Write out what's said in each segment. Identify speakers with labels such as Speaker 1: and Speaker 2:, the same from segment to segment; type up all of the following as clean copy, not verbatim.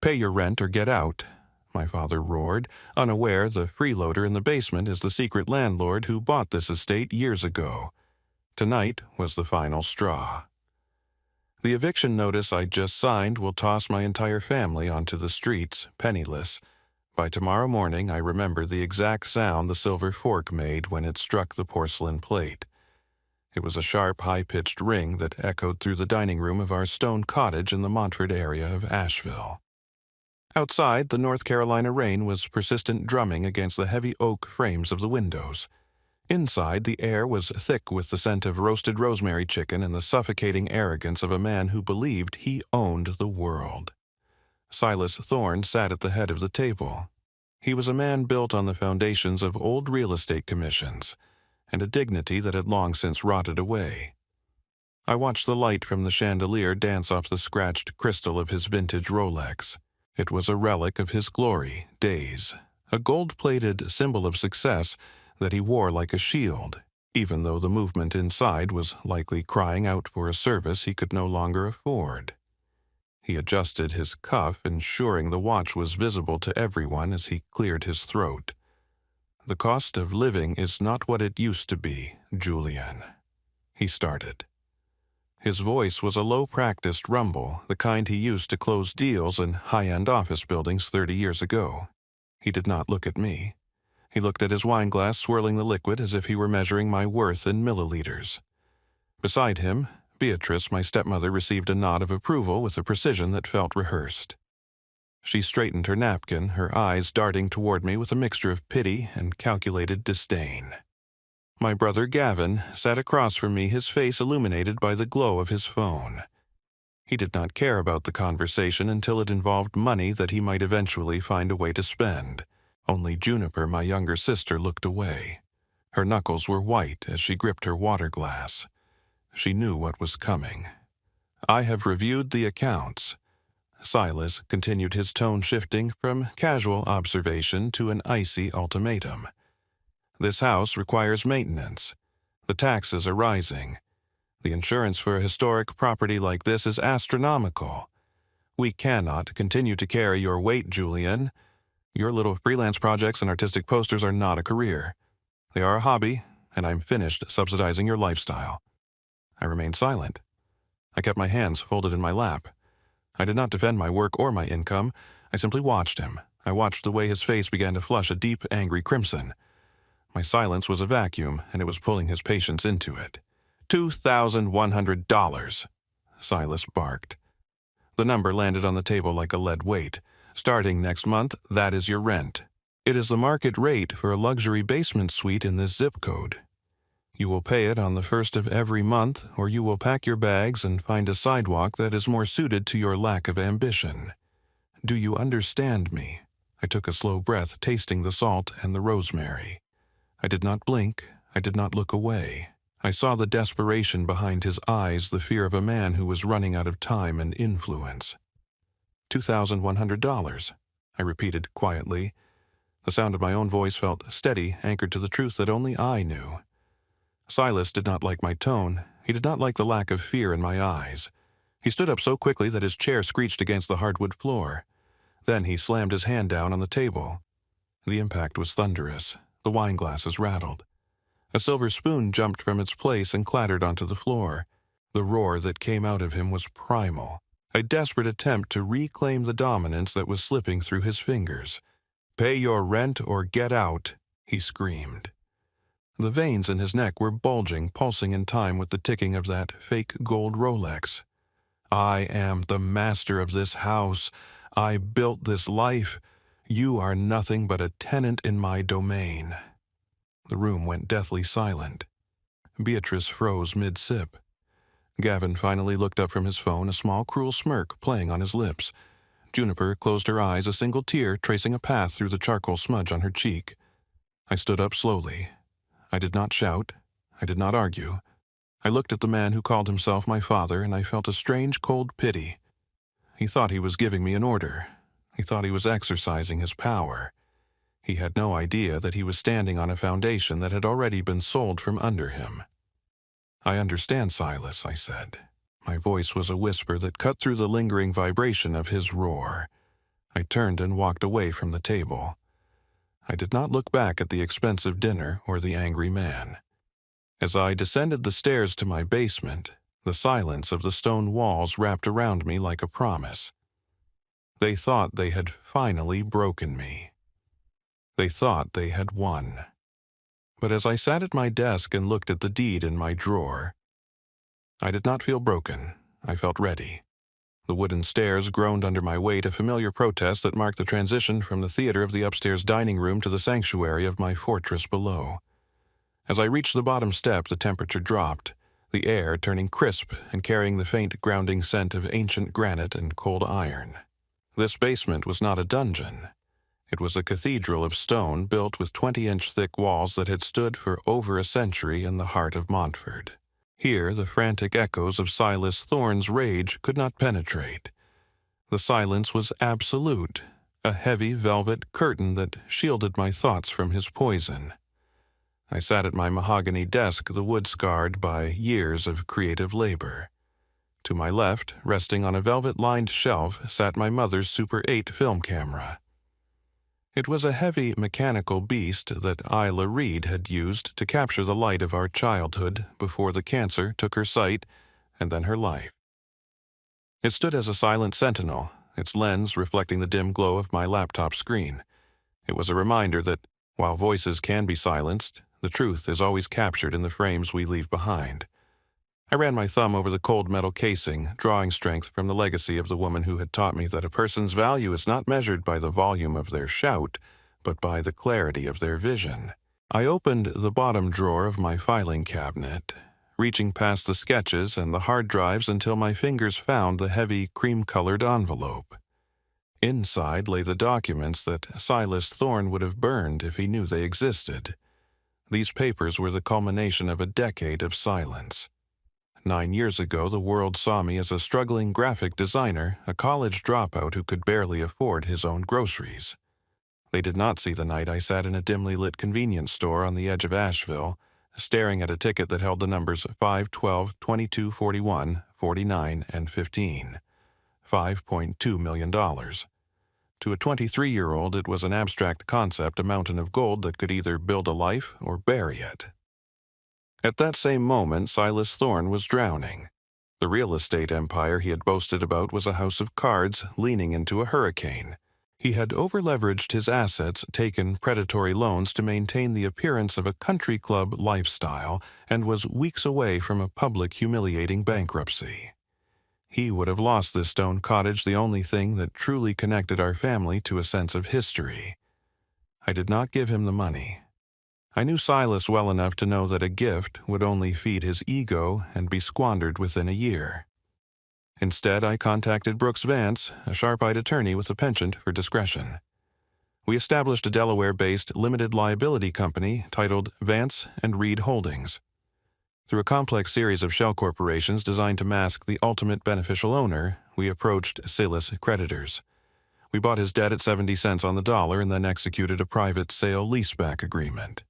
Speaker 1: "Pay your rent or get out," my father roared, unaware the freeloader in the basement is the secret landlord who bought this estate years ago. Tonight was the final straw. The eviction notice I just signed will toss my entire family onto the streets, penniless. By tomorrow morning, I remember the exact sound the silver fork made when it struck the porcelain plate. It was a sharp, high-pitched ring that echoed through the dining room of our stone cottage in the Montford area of Asheville. Outside, the North Carolina rain was persistent drumming against the heavy oak frames of the windows. Inside, the air was thick with the scent of roasted rosemary chicken and the suffocating arrogance of a man who believed he owned the world. Silas Thorne sat at the head of the table. He was a man built on the foundations of old real estate commissions, and a dignity that had long since rotted away. I watched the light from the chandelier dance off the scratched crystal of his vintage Rolex. It was a relic of his glory days, a gold-plated symbol of success that he wore like a shield, even though the movement inside was likely crying out for a service he could no longer afford. He adjusted his cuff, ensuring the watch was visible to everyone as he cleared his throat. "The cost of living is not what it used to be, Julian," he started. His voice was a low-practiced rumble, the kind he used to close deals in high-end office buildings 30 years ago. He did not look at me. He looked at his wineglass, swirling the liquid as if he were measuring my worth in milliliters. Beside him, Beatrice, my stepmother, received a nod of approval with a precision that felt rehearsed. She straightened her napkin, her eyes darting toward me with a mixture of pity and calculated disdain. My brother Gavin sat across from me, his face illuminated by the glow of his phone. He did not care about the conversation until it involved money that he might eventually find a way to spend. Only Juniper, my younger sister, looked away. Her knuckles were white as she gripped her water glass. She knew what was coming. "I have reviewed the accounts." Silas continued, his tone shifting from casual observation to an icy ultimatum. "This house requires maintenance. The taxes are rising. The insurance for a historic property like this is astronomical. We cannot continue to carry your weight, Julian. Your little freelance projects and artistic posters are not a career. They are a hobby, and I'm finished subsidizing your lifestyle." I remained silent. I kept my hands folded in my lap. I did not defend my work or my income. I simply watched him. I watched the way his face began to flush a deep, angry crimson. My silence was a vacuum, and it was pulling his patience into it. $2,100, Silas barked. The number landed on the table like a lead weight. "Starting next month, that is your rent. It is the market rate for a luxury basement suite in this zip code. You will pay it on the first of every month, or you will pack your bags and find a sidewalk that is more suited to your lack of ambition. Do you understand me?" I took a slow breath, tasting the salt and the rosemary. I did not blink. I did not look away. I saw the desperation behind his eyes, the fear of a man who was running out of time and influence. $2,100, I repeated quietly. The sound of my own voice felt steady, anchored to the truth that only I knew. Silas did not like my tone. He did not like the lack of fear in my eyes. He stood up so quickly that his chair screeched against the hardwood floor. Then he slammed his hand down on the table. The impact was thunderous. The wine glasses rattled. A silver spoon jumped from its place and clattered onto the floor. The roar that came out of him was primal, a desperate attempt to reclaim the dominance that was slipping through his fingers. "Pay your rent or get out," he screamed. The veins in his neck were bulging, pulsing in time with the ticking of that fake gold Rolex. "I am the master of this house. I built this life. You are nothing but a tenant in my domain." The room went deathly silent. Beatrice froze mid-sip. Gavin finally looked up from his phone, a small, cruel smirk playing on his lips. Juniper closed her eyes, a single tear tracing a path through the charcoal smudge on her cheek. I stood up slowly. I did not shout. I did not argue. I looked at the man who called himself my father, and I felt a strange, cold pity. He thought he was giving me an order. He thought he was exercising his power. He had no idea that he was standing on a foundation that had already been sold from under him. "I understand, Silas," I said. My voice was a whisper that cut through the lingering vibration of his roar. I turned and walked away from the table. I did not look back at the expensive dinner or the angry man. As I descended the stairs to my basement, the silence of the stone walls wrapped around me like a promise. They thought they had finally broken me. They thought they had won. But as I sat at my desk and looked at the deed in my drawer, I did not feel broken. I felt ready. The wooden stairs groaned under my weight, a familiar protest that marked the transition from the theater of the upstairs dining room to the sanctuary of my fortress below. As I reached the bottom step, the temperature dropped, the air turning crisp and carrying the faint grounding scent of ancient granite and cold iron. This basement was not a dungeon. It was a cathedral of stone built with 20-inch thick walls that had stood for over a century in the heart of Montford. Here, the frantic echoes of Silas Thorne's rage could not penetrate. The silence was absolute, a heavy velvet curtain that shielded my thoughts from his poison. I sat at my mahogany desk, the wood scarred by years of creative labor. To my left, resting on a velvet-lined shelf, sat my mother's Super 8 film camera. It was a heavy mechanical beast that Isla Reed had used to capture the light of our childhood before the cancer took her sight and then her life. It stood as a silent sentinel, its lens reflecting the dim glow of my laptop screen. It was a reminder that, while voices can be silenced, the truth is always captured in the frames we leave behind. I ran my thumb over the cold metal casing, drawing strength from the legacy of the woman who had taught me that a person's value is not measured by the volume of their shout, but by the clarity of their vision. I opened the bottom drawer of my filing cabinet, reaching past the sketches and the hard drives until my fingers found the heavy cream-colored envelope. Inside lay the documents that Silas Thorne would have burned if he knew they existed. These papers were the culmination of a decade of silence. 9 years ago, the world saw me as a struggling graphic designer, a college dropout who could barely afford his own groceries. They did not see the night I sat in a dimly lit convenience store on the edge of Asheville, staring at a ticket that held the numbers 5, 12, 22, 41, 49, and 15. $5.2 million. To a 23-year-old, it was an abstract concept, a mountain of gold that could either build a life or bury it. At that same moment, Silas Thorne was drowning. The real estate empire he had boasted about was a house of cards leaning into a hurricane. He had overleveraged his assets, taken predatory loans to maintain the appearance of a country club lifestyle, and was weeks away from a public humiliating bankruptcy. He would have lost this stone cottage, the only thing that truly connected our family to a sense of history. I did not give him the money. I knew Silas well enough to know that a gift would only feed his ego and be squandered within a year. Instead, I contacted Brooks Vance, a sharp-eyed attorney with a penchant for discretion. We established a Delaware-based limited liability company titled Vance and Reed Holdings. Through a complex series of shell corporations designed to mask the ultimate beneficial owner, we approached Silas' creditors. We bought his debt at 70 cents on the dollar and then executed a private sale-leaseback agreement.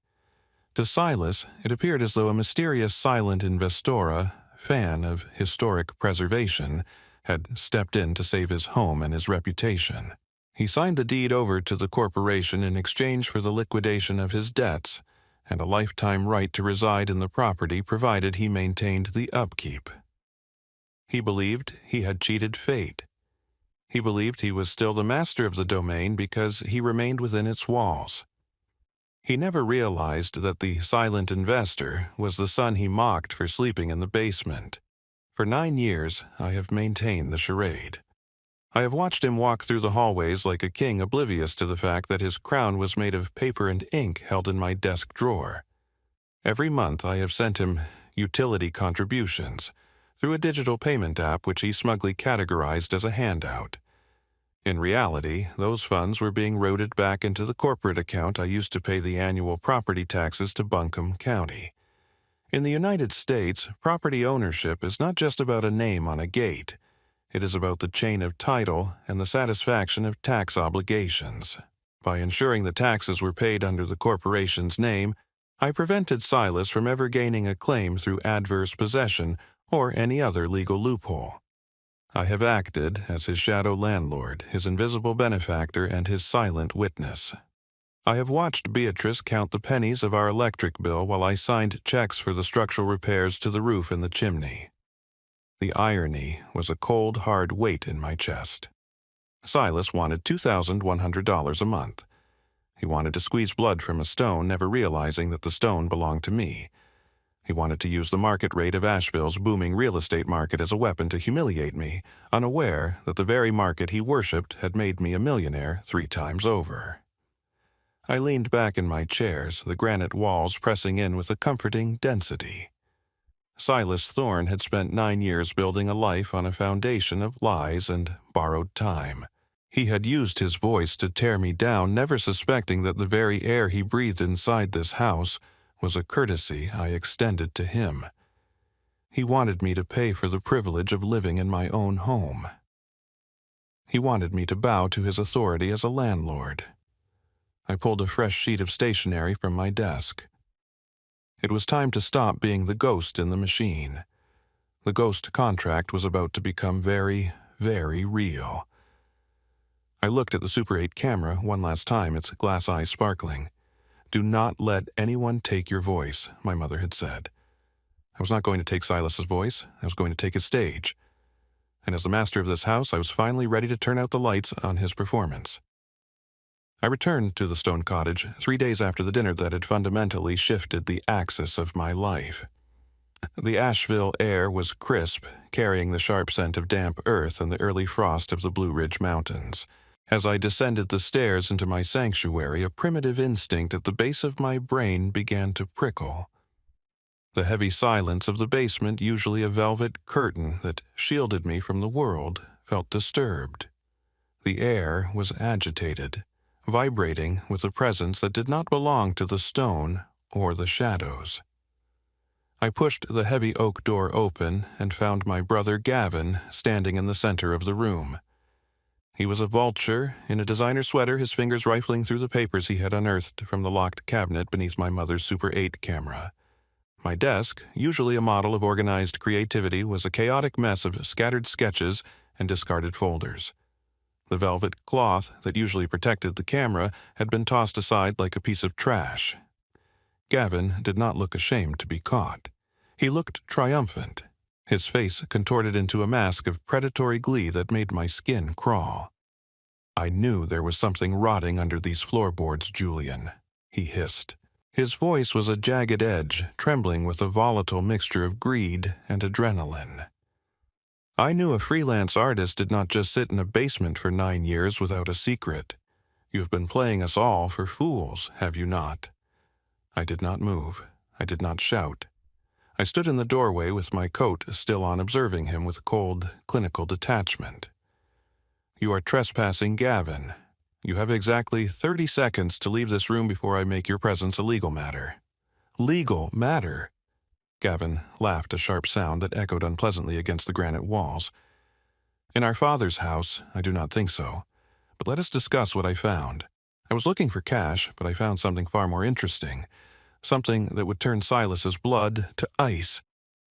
Speaker 1: To Silas, it appeared as though a mysterious silent investora, fan of historic preservation, had stepped in to save his home and his reputation. He signed the deed over to the corporation in exchange for the liquidation of his debts and a lifetime right to reside in the property provided he maintained the upkeep. He believed he had cheated fate. He believed he was still the master of the domain because he remained within its walls. He never realized that the silent investor was the son he mocked for sleeping in the basement. For 9 years, I have maintained the charade. I have watched him walk through the hallways like a king, oblivious to the fact that his crown was made of paper and ink held in my desk drawer. Every month, I have sent him utility contributions through a digital payment app which he smugly categorized as a handout. In reality, those funds were being routed back into the corporate account I used to pay the annual property taxes to Buncombe County. In the United States, property ownership is not just about a name on a gate. It is about the chain of title and the satisfaction of tax obligations. By ensuring the taxes were paid under the corporation's name, I prevented Silas from ever gaining a claim through adverse possession or any other legal loophole. I have acted as his shadow landlord, his invisible benefactor, and his silent witness. I have watched Beatrice count the pennies of our electric bill while I signed checks for the structural repairs to the roof and the chimney. The irony was a cold, hard weight in my chest. Silas wanted $2,100 a month. He wanted to squeeze blood from a stone, never realizing that the stone belonged to me. He wanted to use the market rate of Asheville's booming real estate market as a weapon to humiliate me, unaware that the very market he worshipped had made me a millionaire 3 times over. I leaned back in my chairs, the granite walls pressing in with a comforting density. Silas Thorne had spent 9 years building a life on a foundation of lies and borrowed time. He had used his voice to tear me down, never suspecting that the very air he breathed inside this house was a courtesy I extended to him. He wanted me to pay for the privilege of living in my own home. He wanted me to bow to his authority as a landlord. I pulled a fresh sheet of stationery from my desk. It was time to stop being the ghost in the machine. The ghost contract was about to become very, very real. I looked at the Super 8 camera one last time, its glass eyes sparkling. "Do not let anyone take your voice," my mother had said. I was not going to take Silas's voice, I was going to take his stage. And as the master of this house, I was finally ready to turn out the lights on his performance. I returned to the stone cottage 3 days after the dinner that had fundamentally shifted the axis of my life. The Asheville air was crisp, carrying the sharp scent of damp earth and the early frost of the Blue Ridge Mountains. As I descended the stairs into my sanctuary, a primitive instinct at the base of my brain began to prickle. The heavy silence of the basement, usually a velvet curtain that shielded me from the world, felt disturbed. The air was agitated, vibrating with a presence that did not belong to the stone or the shadows. I pushed the heavy oak door open and found my brother Gavin standing in the center of the room. He was a vulture in a designer sweater, his fingers rifling through the papers he had unearthed from the locked cabinet beneath my mother's Super 8 camera. My desk, usually a model of organized creativity, was a chaotic mess of scattered sketches and discarded folders. The velvet cloth that usually protected the camera had been tossed aside like a piece of trash. Gavin did not look ashamed to be caught. He looked triumphant, his face contorted into a mask of predatory glee that made my skin crawl. "I knew there was something rotting under these floorboards, Julian," he hissed. His voice was a jagged edge, trembling with a volatile mixture of greed and adrenaline. I knew a freelance artist did not just sit in a basement for 9 years without a secret. You have been playing us all for fools, have you not? I did not move. I did not shout. I stood in the doorway with my coat still on, observing him with cold, clinical detachment. "You are trespassing, Gavin. You have exactly 30 seconds to leave this room before I make your presence a legal matter." "Legal matter?" Gavin laughed, a sharp sound that echoed unpleasantly against the granite walls. "In our father's house, I do not think so. But let us discuss what I found. I was looking for cash, but I found something far more interesting. Something that would turn Silas's blood to ice."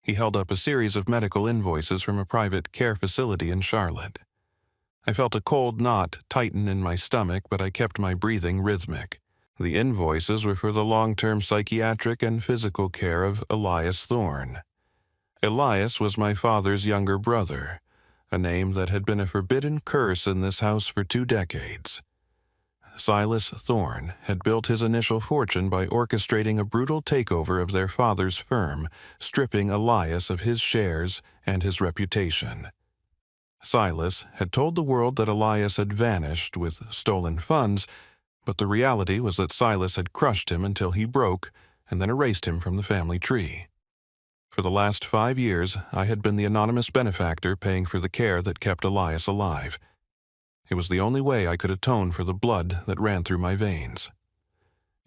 Speaker 1: He held up a series of medical invoices from a private care facility in Charlotte. I felt a cold knot tighten in my stomach, but I kept my breathing rhythmic. The invoices were for the long-term psychiatric and physical care of Elias Thorne. Elias was my father's younger brother, a name that had been a forbidden curse in this house for 2 decades. Silas Thorne had built his initial fortune by orchestrating a brutal takeover of their father's firm, stripping Elias of his shares and his reputation. Silas had told the world that Elias had vanished with stolen funds, but the reality was that Silas had crushed him until he broke and then erased him from the family tree. For the last 5 years, I had been the anonymous benefactor paying for the care that kept Elias alive. It was the only way I could atone for the blood that ran through my veins.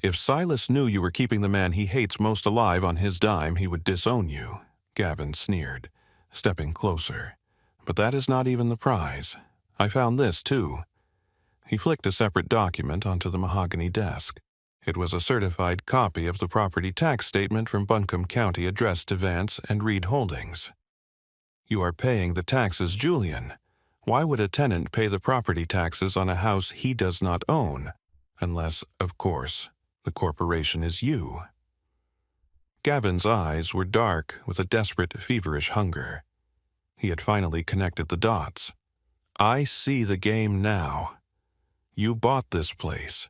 Speaker 1: "If Silas knew you were keeping the man he hates most alive on his dime, he would disown you," Gavin sneered, stepping closer. "But that is not even the prize. I found this, too." He flicked a separate document onto the mahogany desk. It was a certified copy of the property tax statement from Buncombe County addressed to Vance and Reed Holdings. You are paying the taxes, Julian. Why would a tenant pay the property taxes on a house he does not own? Unless, of course, the corporation is you. Gavin's eyes were dark with a desperate, feverish hunger. He had finally connected the dots. I see the game now. You bought this place.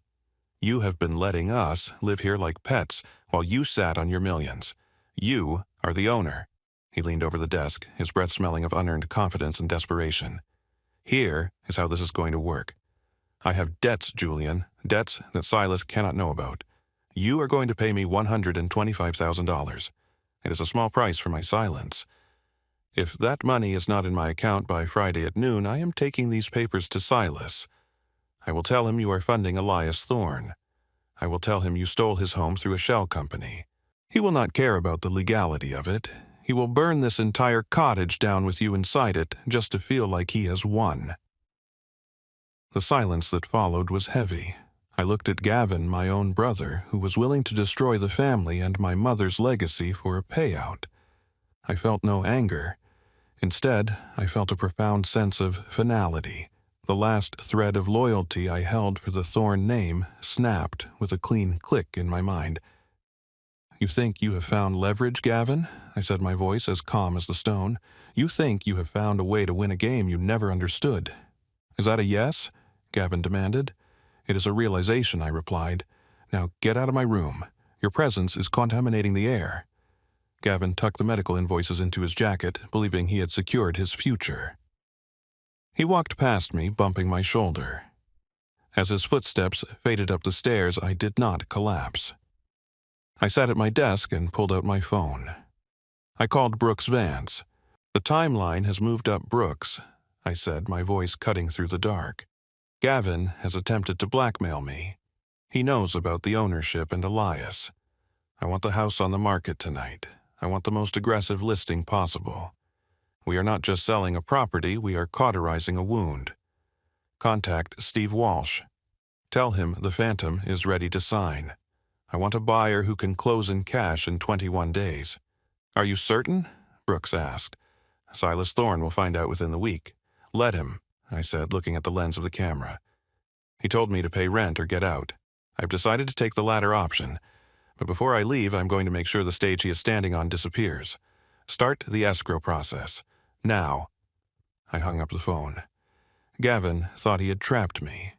Speaker 1: You have been letting us live here like pets while you sat on your millions. You are the owner. He leaned over the desk, his breath smelling of unearned confidence and desperation. Here is how this is going to work. I have debts, Julian, debts that Silas cannot know about. You are going to pay me $125,000. It is a small price for my silence. If that money is not in my account by Friday at noon, I am taking these papers to Silas. I will tell him you are funding Elias Thorne. I will tell him you stole his home through a shell company. He will not care about the legality of it. He will burn this entire cottage down with you inside it just to feel like he has won. The silence that followed was heavy. I looked at Gavin, my own brother, who was willing to destroy the family and my mother's legacy for a payout. I felt no anger. Instead, I felt a profound sense of finality. The last thread of loyalty I held for the Thorne name snapped with a clean click in my mind. You think you have found leverage, Gavin? I said, my voice as calm as the stone. You think you have found a way to win a game you never understood. Is that a yes? Gavin demanded. It is a realization, I replied. Now get out of my room. Your presence is contaminating the air. Gavin tucked the medical invoices into his jacket, believing he had secured his future. He walked past me, bumping my shoulder. As his footsteps faded up the stairs, I did not collapse. I sat at my desk and pulled out my phone. I called Brooks Vance. The timeline has moved up Brooks, I said, my voice cutting through the dark. Gavin has attempted to blackmail me. He knows about the ownership and Elias. I want the house on the market tonight. I want the most aggressive listing possible. We are not just selling a property, we are cauterizing a wound. Contact Steve Walsh. Tell him the Phantom is ready to sign. I want a buyer who can close in cash in 21 days. Are you certain? Brooks asked. Silas Thorne will find out within the week. Let him, I said, looking at the lens of the camera. He told me to pay rent or get out. I've decided to take the latter option, but before I leave, I'm going to make sure the stage he is standing on disappears. Start the escrow process. Now. I hung up the phone. Gavin thought he had trapped me.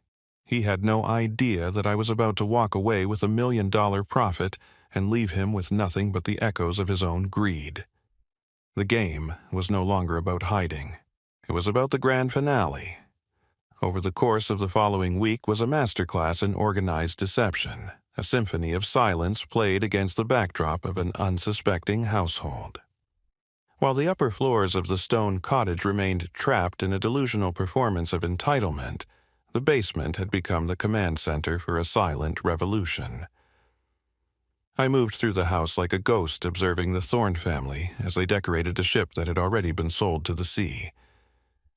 Speaker 1: He had no idea that I was about to walk away with $1 million profit and leave him with nothing but the echoes of his own greed. The game was no longer about hiding. It was about the grand finale. Over the course of the following week was a masterclass in organized deception, a symphony of silence played against the backdrop of an unsuspecting household. While the upper floors of the stone cottage remained trapped in a delusional performance of entitlement, the basement had become the command center for a silent revolution. I moved through the house like a ghost, observing the Thorne family as they decorated a ship that had already been sold to the sea.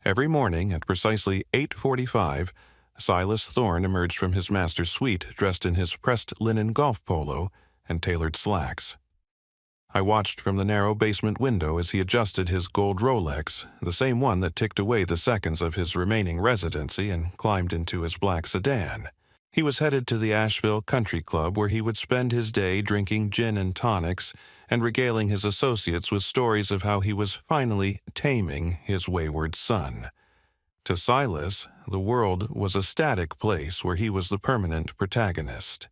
Speaker 1: Every morning at precisely 8:45, Silas Thorne emerged from his master's suite dressed in his pressed linen golf polo and tailored slacks. I watched from the narrow basement window as he adjusted his gold Rolex, the same one that ticked away the seconds of his remaining residency, and climbed into his black sedan. He was headed to the Asheville Country Club, where he would spend his day drinking gin and tonics and regaling his associates with stories of how he was finally taming his wayward son. To Silas, the world was a static place where he was the permanent protagonist.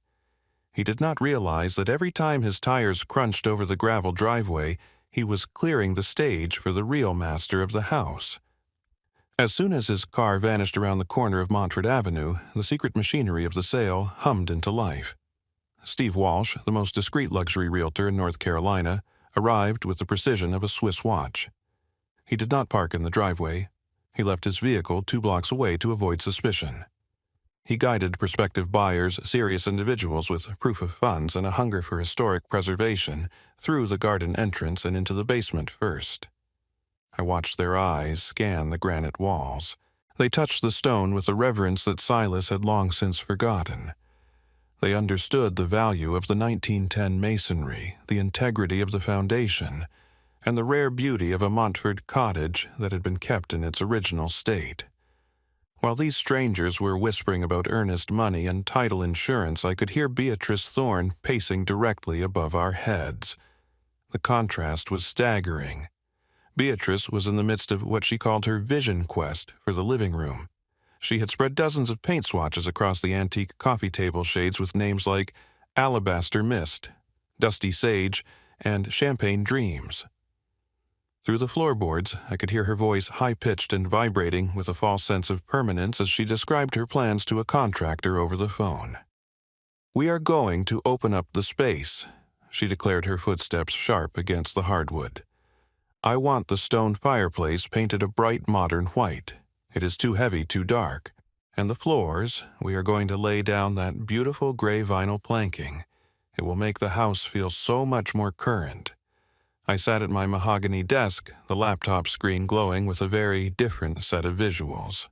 Speaker 1: He did not realize that every time his tires crunched over the gravel driveway, he was clearing the stage for the real master of the house. As soon as his car vanished around the corner of Montford Avenue, the secret machinery of the sale hummed into life. Steve Walsh, the most discreet luxury realtor in North Carolina, arrived with the precision of a Swiss watch. He did not park in the driveway. He left his vehicle 2 blocks away to avoid suspicion. He guided prospective buyers, serious individuals with proof of funds and a hunger for historic preservation, through the garden entrance and into the basement first. I watched their eyes scan the granite walls. They touched the stone with a reverence that Silas had long since forgotten. They understood the value of the 1910 masonry, the integrity of the foundation, and the rare beauty of a Montford cottage that had been kept in its original state. While these strangers were whispering about earnest money and title insurance, I could hear Beatrice Thorne pacing directly above our heads. The contrast was staggering. Beatrice was in the midst of what she called her vision quest for the living room. She had spread dozens of paint swatches across the antique coffee table shades with names like Alabaster Mist, Dusty Sage, and Champagne Dreams. Through the floorboards, I could hear her voice high-pitched and vibrating with a false sense of permanence as she described her plans to a contractor over the phone. "We are going to open up the space," she declared, her footsteps sharp against the hardwood. "I want the stone fireplace painted a bright modern white. It is too heavy, too dark. And the floors, we are going to lay down that beautiful gray vinyl planking. It will make the house feel so much more current." I sat at my mahogany desk, the laptop screen glowing with a very different set of visuals.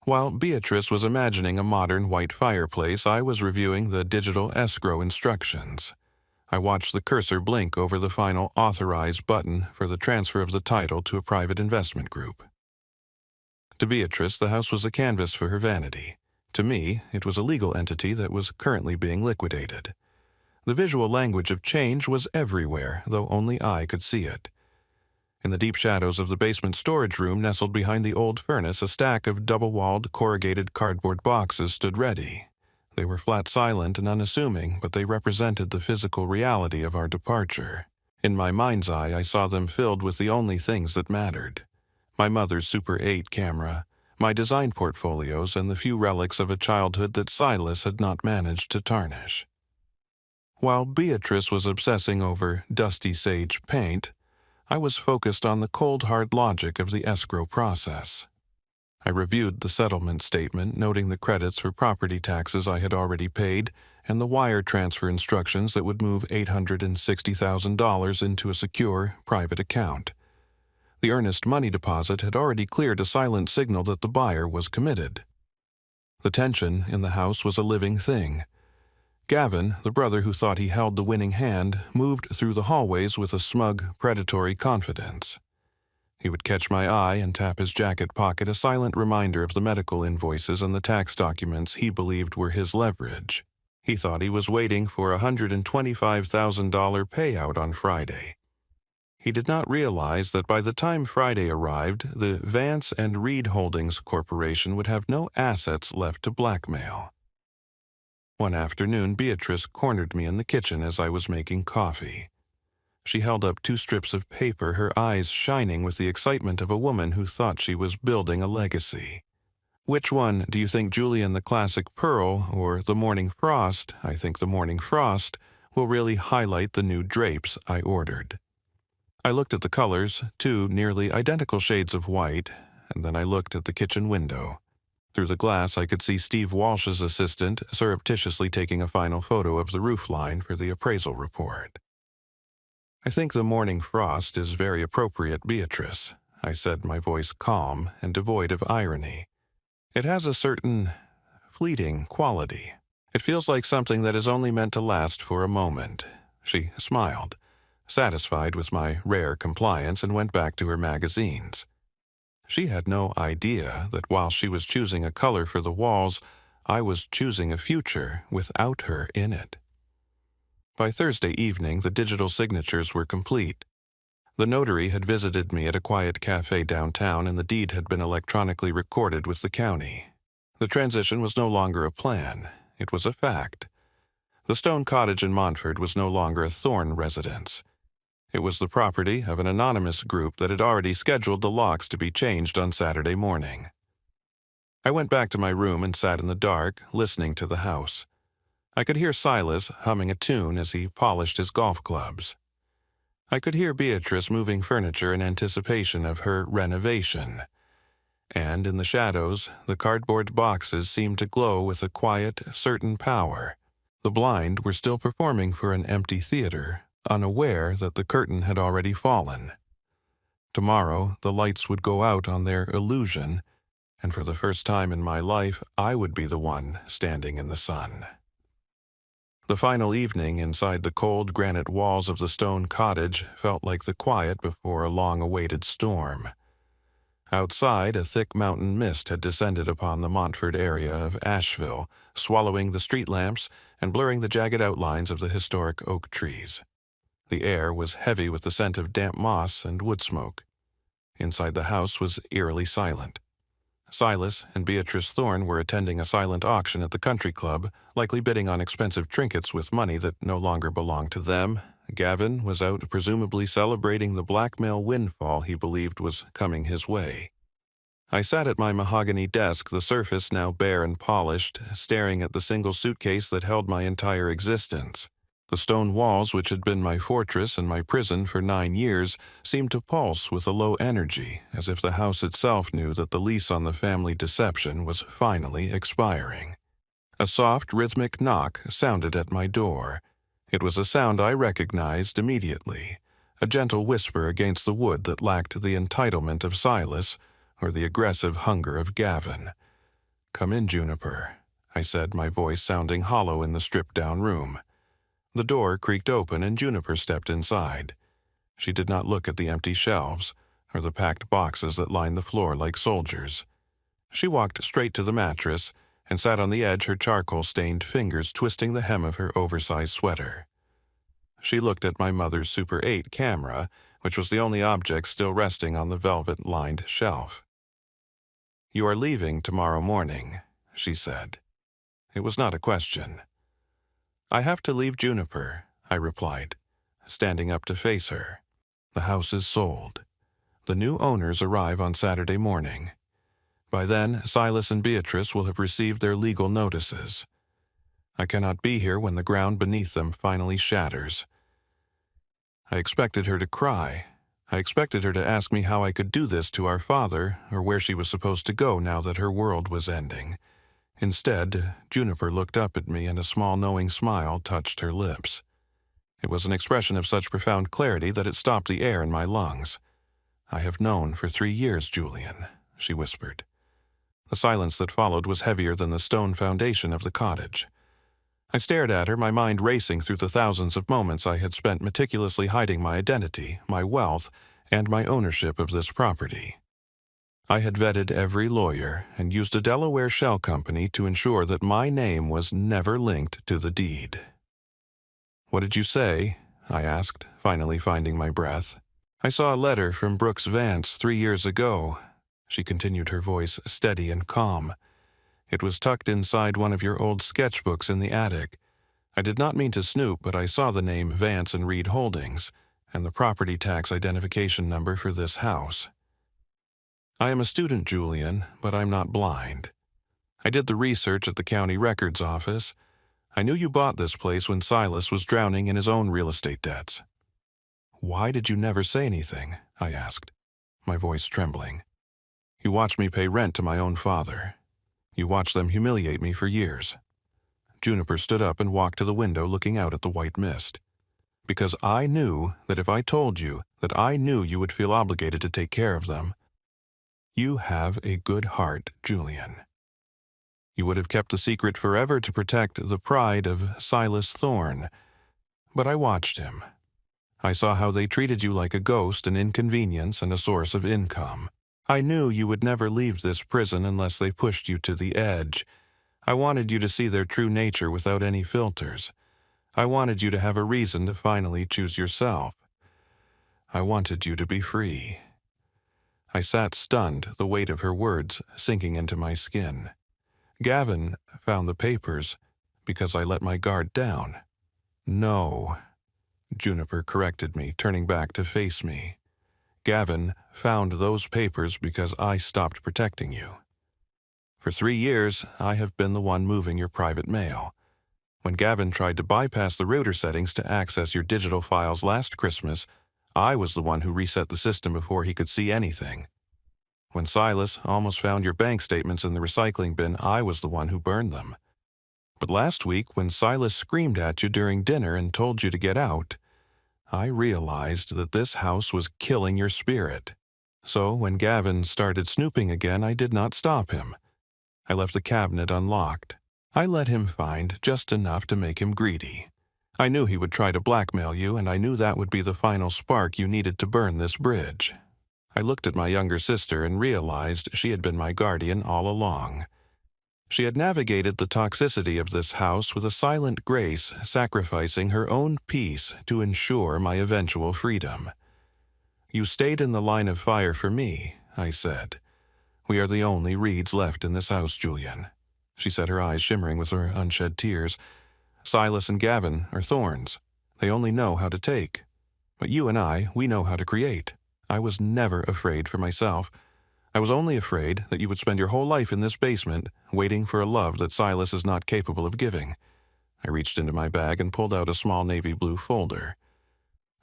Speaker 1: While Beatrice was imagining a modern white fireplace, I was reviewing the digital escrow instructions. I watched the cursor blink over the final authorize button for the transfer of the title to a private investment group. To Beatrice, the house was a canvas for her vanity. To me, it was a legal entity that was currently being liquidated. The visual language of change was everywhere, though only I could see it. In the deep shadows of the basement storage room nestled behind the old furnace, a stack of double-walled, corrugated cardboard boxes stood ready. They were flat, silent, and unassuming, but they represented the physical reality of our departure. In my mind's eye, I saw them filled with the only things that mattered: my mother's Super 8 camera, my design portfolios, and the few relics of a childhood that Silas had not managed to tarnish. While Beatrice was obsessing over Dusty Sage paint, I was focused on the cold, hard logic of the escrow process. I reviewed the settlement statement, noting the credits for property taxes I had already paid and the wire transfer instructions that would move $860,000 into a secure, private account. The earnest money deposit had already cleared a silent signal that the buyer was committed. The tension in the house was a living thing. Gavin, the brother who thought he held the winning hand, moved through the hallways with a smug, predatory confidence. He would catch my eye and tap his jacket pocket, a silent reminder of the medical invoices and the tax documents he believed were his leverage. He thought he was waiting for a $125,000 payout on Friday. He did not realize that by the time Friday arrived, the Vance and Reed Holdings Corporation would have no assets left to blackmail. One afternoon, Beatrice cornered me in the kitchen as I was making coffee. She held up 2 strips of paper, her eyes shining with the excitement of a woman who thought she was building a legacy. "Which one do you think, Julian, the Classic Pearl or the Morning Frost? I think the Morning Frost will really highlight the new drapes," I ordered. I looked at the colors, 2 nearly identical shades of white, and then I looked at the kitchen window. Through the glass, I could see Steve Walsh's assistant surreptitiously taking a final photo of the roofline for the appraisal report. "I think the Morning Frost is very appropriate, Beatrice," I said, my voice calm and devoid of irony. "It has a certain fleeting quality. It feels like something that is only meant to last for a moment." She smiled, satisfied with my rare compliance, and went back to her magazines. She had no idea that while she was choosing a color for the walls, I was choosing a future without her in it. By Thursday evening, the digital signatures were complete. The notary had visited me at a quiet cafe downtown, and the deed had been electronically recorded with the county. The transition was no longer a plan. It was a fact. The stone cottage in Montford was no longer a Thorne residence. It was the property of an anonymous group that had already scheduled the locks to be changed on Saturday morning. I went back to my room and sat in the dark, listening to the house. I could hear Silas humming a tune as he polished his golf clubs. I could hear Beatrice moving furniture in anticipation of her renovation. And in the shadows, the cardboard boxes seemed to glow with a quiet, certain power. The blind were still performing for an empty theater, unaware that the curtain had already fallen. Tomorrow, the lights would go out on their illusion, and for the first time in my life, I would be the one standing in the sun. The final evening inside the cold granite walls of the stone cottage felt like the quiet before a long-awaited storm. Outside, a thick mountain mist had descended upon the Montford area of Asheville, swallowing the street lamps and blurring the jagged outlines of the historic oak trees. The air was heavy with the scent of damp moss and wood smoke. Inside the house was eerily silent. Silas and Beatrice Thorne were attending a silent auction at the country club, likely bidding on expensive trinkets with money that no longer belonged to them. Gavin was out presumably celebrating the blackmail windfall he believed was coming his way. I sat at my mahogany desk, the surface now bare and polished, staring at the single suitcase that held my entire existence. The stone walls, which had been my fortress and my prison for 9 years, seemed to pulse with a low energy, as if the house itself knew that the lease on the family deception was finally expiring. A soft, rhythmic knock sounded at my door. It was a sound I recognized immediately, a gentle whisper against the wood that lacked the entitlement of Silas or the aggressive hunger of Gavin. "Come in, Juniper," I said, my voice sounding hollow in the stripped-down room. The door creaked open and Juniper stepped inside. She did not look at the empty shelves or the packed boxes that lined the floor like soldiers. She walked straight to the mattress and sat on the edge, her charcoal-stained fingers twisting the hem of her oversized sweater. She looked at my mother's Super 8 camera, which was the only object still resting on the velvet-lined shelf. "You are leaving tomorrow morning," she said. It was not a question. "I have to leave Juniper," I replied, standing up to face her. "The house is sold. The new owners arrive on Saturday morning. By then, Silas and Beatrice will have received their legal notices. I cannot be here when the ground beneath them finally shatters." I expected her to cry. I expected her to ask me how I could do this to our father, or where she was supposed to go now that her world was ending. Instead, Juniper looked up at me and a small knowing smile touched her lips. It was an expression of such profound clarity that it stopped the air in my lungs. "I have known for 3 years, Julian," she whispered. The silence that followed was heavier than the stone foundation of the cottage. I stared at her, my mind racing through the thousands of moments I had spent meticulously hiding my identity, my wealth, and my ownership of this property. I had vetted every lawyer and used a Delaware shell company to ensure that my name was never linked to the deed. "What did you say?" I asked, finally finding my breath. "I saw a letter from Brooks Vance 3 years ago," she continued, her voice steady and calm. "It was tucked inside one of your old sketchbooks in the attic. I did not mean to snoop, but I saw the name Vance and Reed Holdings and the property tax identification number for this house. I am a student, Julian, but I'm not blind. I did the research at the county records office. I knew you bought this place when Silas was drowning in his own real estate debts." "Why did you never say anything?" I asked, my voice trembling. "You watched me pay rent to my own father. You watched them humiliate me for years." Juniper stood up and walked to the window, looking out at the white mist. "Because I knew that if I told you that I knew you would feel obligated to take care of them. You have a good heart, Julian. You would have kept the secret forever to protect the pride of Silas Thorne. But I watched him. I saw how they treated you like a ghost, an inconvenience, and a source of income. I knew you would never leave this prison unless they pushed you to the edge. I wanted you to see their true nature without any filters. I wanted you to have a reason to finally choose yourself. I wanted you to be free." I sat stunned, the weight of her words sinking into my skin. "Gavin found the papers because I let my guard down." "No," Juniper corrected me, turning back to face me. "Gavin found those papers because I stopped protecting you. For 3 years, I have been the one moving your private mail. When Gavin tried to bypass the router settings to access your digital files last Christmas, I was the one who reset the system before he could see anything. When Silas almost found your bank statements in the recycling bin, I was the one who burned them. But last week, when Silas screamed at you during dinner and told you to get out, I realized that this house was killing your spirit. So when Gavin started snooping again, I did not stop him. I left the cabinet unlocked. I let him find just enough to make him greedy. I knew he would try to blackmail you, and I knew that would be the final spark you needed to burn this bridge. I looked at my younger sister and realized she had been my guardian all along. She had navigated the toxicity of this house with a silent grace, sacrificing her own peace to ensure my eventual freedom. "You stayed in the line of fire for me," I said. "We are the only Reeds left in this house, Julian." She said, her eyes shimmering with her unshed tears. "Silas and Gavin are thorns. They only know how to take. But you and I, we know how to create. I was never afraid for myself. I was only afraid that you would spend your whole life in this basement, waiting for a love that Silas is not capable of giving." I reached into my bag and pulled out a small navy blue folder.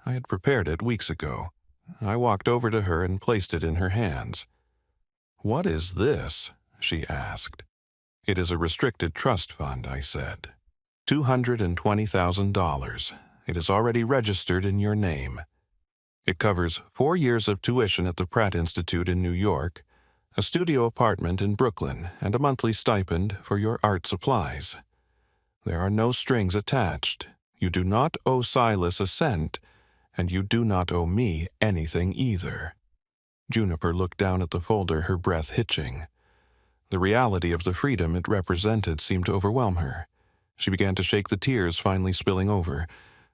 Speaker 1: I had prepared it weeks ago. I walked over to her and placed it in her hands. "What is this?" she asked. "It is a restricted trust fund," I said. $220,000. It is already registered in your name. It covers 4 years of tuition at the Pratt Institute in New York, a studio apartment in Brooklyn, and a monthly stipend for your art supplies. There are no strings attached. You do not owe Silas a cent, and you do not owe me anything either. Juniper looked down at the folder, her breath hitching. The reality of the freedom it represented seemed to overwhelm her. She began to shake, the tears finally spilling over.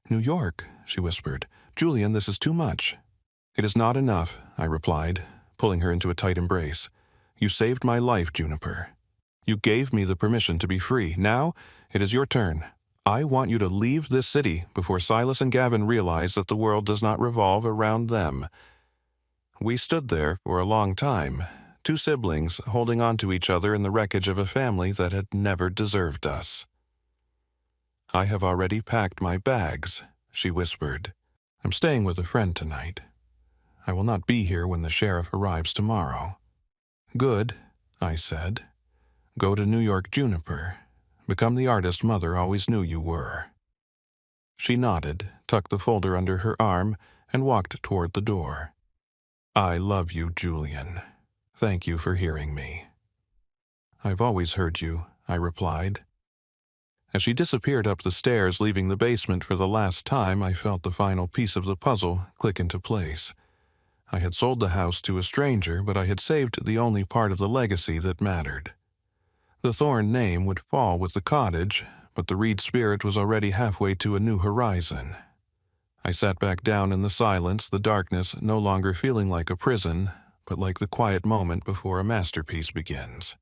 Speaker 1: "New York," she whispered. "Julian, this is too much." "It is not enough," I replied, pulling her into a tight embrace. "You saved my life, Juniper. You gave me the permission to be free. Now it is your turn. I want you to leave this city before Silas and Gavin realize that the world does not revolve around them." We stood there for a long time, two siblings holding on to each other in the wreckage of a family that had never deserved us. "I have already packed my bags," she whispered. "I'm staying with a friend tonight. I will not be here when the sheriff arrives tomorrow." "Good," I said. "Go to New York, Juniper. Become the artist Mother always knew you were." She nodded, tucked the folder under her arm, and walked toward the door. "I love you, Julian. Thank you for hearing me." "I've always heard you," I replied. As she disappeared up the stairs, leaving the basement for the last time, I felt the final piece of the puzzle click into place. I had sold the house to a stranger, but I had saved the only part of the legacy that mattered. The Thorne name would fall with the cottage, but the Reed spirit was already halfway to a new horizon. I sat back down in the silence, the darkness no longer feeling like a prison, but like the quiet moment before a masterpiece begins.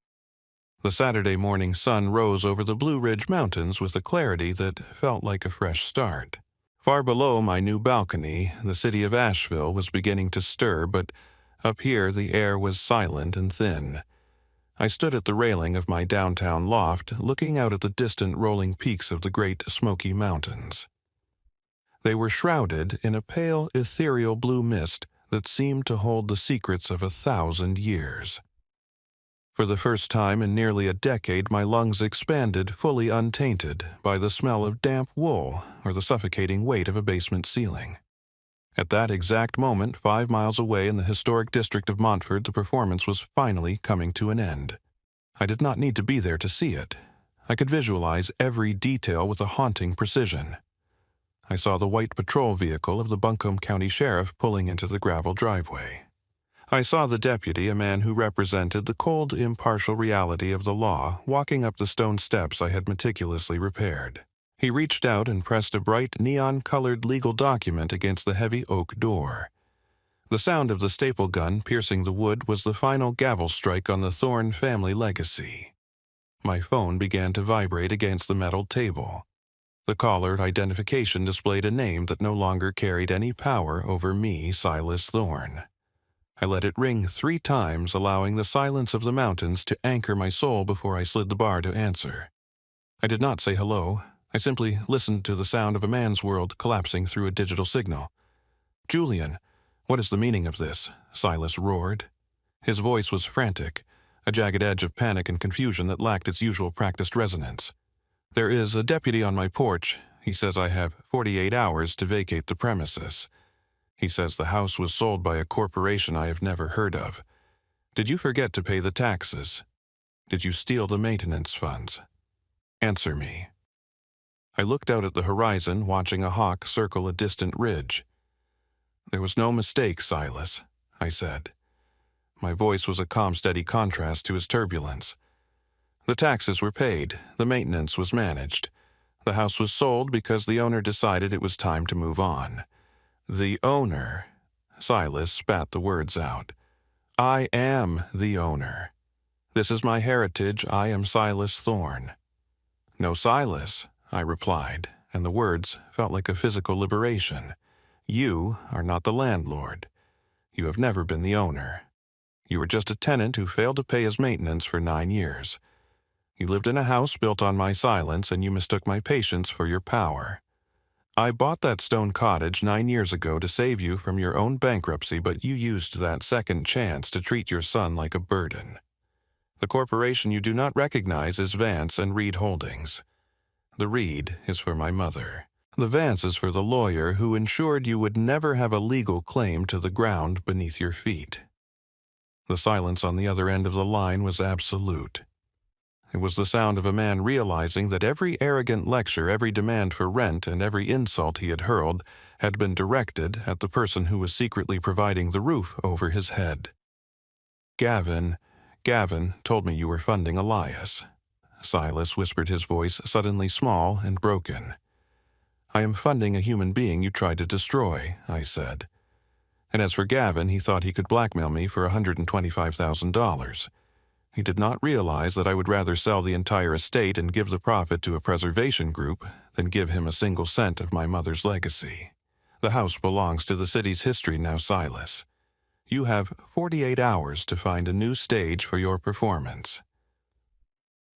Speaker 1: The Saturday morning sun rose over the Blue Ridge Mountains with a clarity that felt like a fresh start. Far below my new balcony, the city of Asheville was beginning to stir, but up here the air was silent and thin. I stood at the railing of my downtown loft, looking out at the distant rolling peaks of the Great Smoky Mountains. They were shrouded in a pale, ethereal blue mist that seemed to hold the secrets of 1,000 years. For the first time in nearly a decade, my lungs expanded, fully untainted by the smell of damp wool or the suffocating weight of a basement ceiling. At that exact moment, 5 miles away in the historic district of Montford, the performance was finally coming to an end. I did not need to be there to see it. I could visualize every detail with a haunting precision. I saw the white patrol vehicle of the Buncombe County Sheriff pulling into the gravel driveway. I saw the deputy, a man who represented the cold, impartial reality of the law, walking up the stone steps I had meticulously repaired. He reached out and pressed a bright, neon-colored legal document against the heavy oak door. The sound of the staple gun piercing the wood was the final gavel strike on the Thorne family legacy. My phone began to vibrate against the metal table. The caller identification displayed a name that no longer carried any power over me, Silas Thorne. I let it ring 3 times, allowing the silence of the mountains to anchor my soul before I slid the bar to answer. I did not say hello. I simply listened to the sound of a man's world collapsing through a digital signal. "Julian, what is the meaning of this?" Silas roared. His voice was frantic, a jagged edge of panic and confusion that lacked its usual practiced resonance. "There is a deputy on my porch. He says I have 48 hours to vacate the premises. He says the house was sold by a corporation I have never heard of. Did you forget to pay the taxes? Did you steal the maintenance funds? Answer me." I looked out at the horizon, watching a hawk circle a distant ridge. "There was no mistake, Silas," I said. My voice was a calm, steady contrast to his turbulence. "The taxes were paid, the maintenance was managed. The house was sold because the owner decided it was time to move on. The owner," Silas spat the words out. "I am the owner. This is my heritage. I am Silas Thorne." "No, Silas," I replied, and the words felt like a physical liberation. "You are not the landlord. You have never been the owner. You were just a tenant who failed to pay his maintenance for 9 years. You lived in a house built on my silence, and you mistook my patience for your power. I bought that stone cottage 9 years ago to save you from your own bankruptcy, but you used that second chance to treat your son like a burden. The corporation you do not recognize is Vance and Reed Holdings. The Reed is for my mother. The Vance is for the lawyer who ensured you would never have a legal claim to the ground beneath your feet." The silence on the other end of the line was absolute. It was the sound of a man realizing that every arrogant lecture, every demand for rent, and every insult he had hurled had been directed at the person who was secretly providing the roof over his head. Gavin told me you were funding Elias." Silas whispered, his voice suddenly small and broken. "I am funding a human being you tried to destroy," I said. "And as for Gavin, he thought he could blackmail me for $125,000. He did not realize that I would rather sell the entire estate and give the profit to a preservation group than give him a single cent of my mother's legacy. The house belongs to the city's history now, Silas. You have 48 hours to find a new stage for your performance."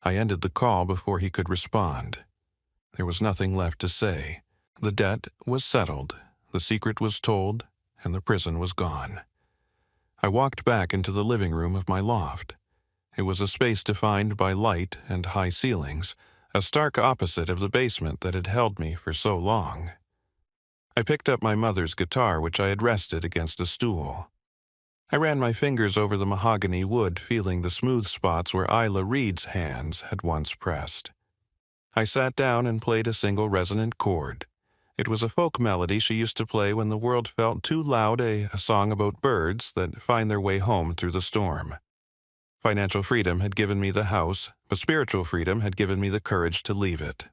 Speaker 1: I ended the call before he could respond. There was nothing left to say. The debt was settled, the secret was told, and the prison was gone. I walked back into the living room of my loft. It was a space defined by light and high ceilings, a stark opposite of the basement that had held me for so long. I picked up my mother's guitar, which I had rested against a stool. I ran my fingers over the mahogany wood, feeling the smooth spots where Isla Reed's hands had once pressed. I sat down and played a single resonant chord. It was a folk melody she used to play when the world felt too loud, a song about birds that find their way home through the storm. Financial freedom had given me the house, but spiritual freedom had given me the courage to leave it.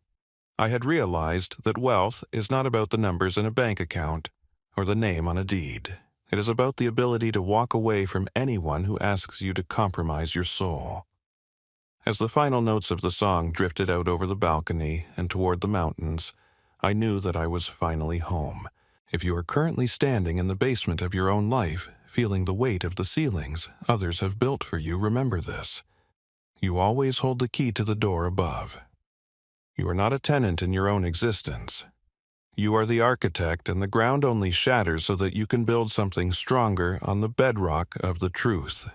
Speaker 1: I had realized that wealth is not about the numbers in a bank account or the name on a deed. It is about the ability to walk away from anyone who asks you to compromise your soul. As the final notes of the song drifted out over the balcony and toward the mountains, I knew that I was finally home. If you are currently standing in the basement of your own life, feeling the weight of the ceilings others have built for you, remember this. You always hold the key to the door above. You are not a tenant in your own existence. You are the architect, and the ground only shatters so that you can build something stronger on the bedrock of the truth.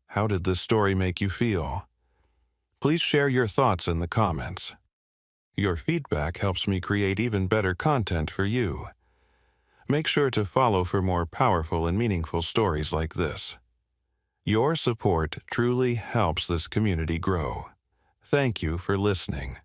Speaker 1: How did this story make you feel? Please share your thoughts in the comments. Your feedback helps me create even better content for you. Make sure to follow for more powerful and meaningful stories like this. Your support truly helps this community grow. Thank you for listening.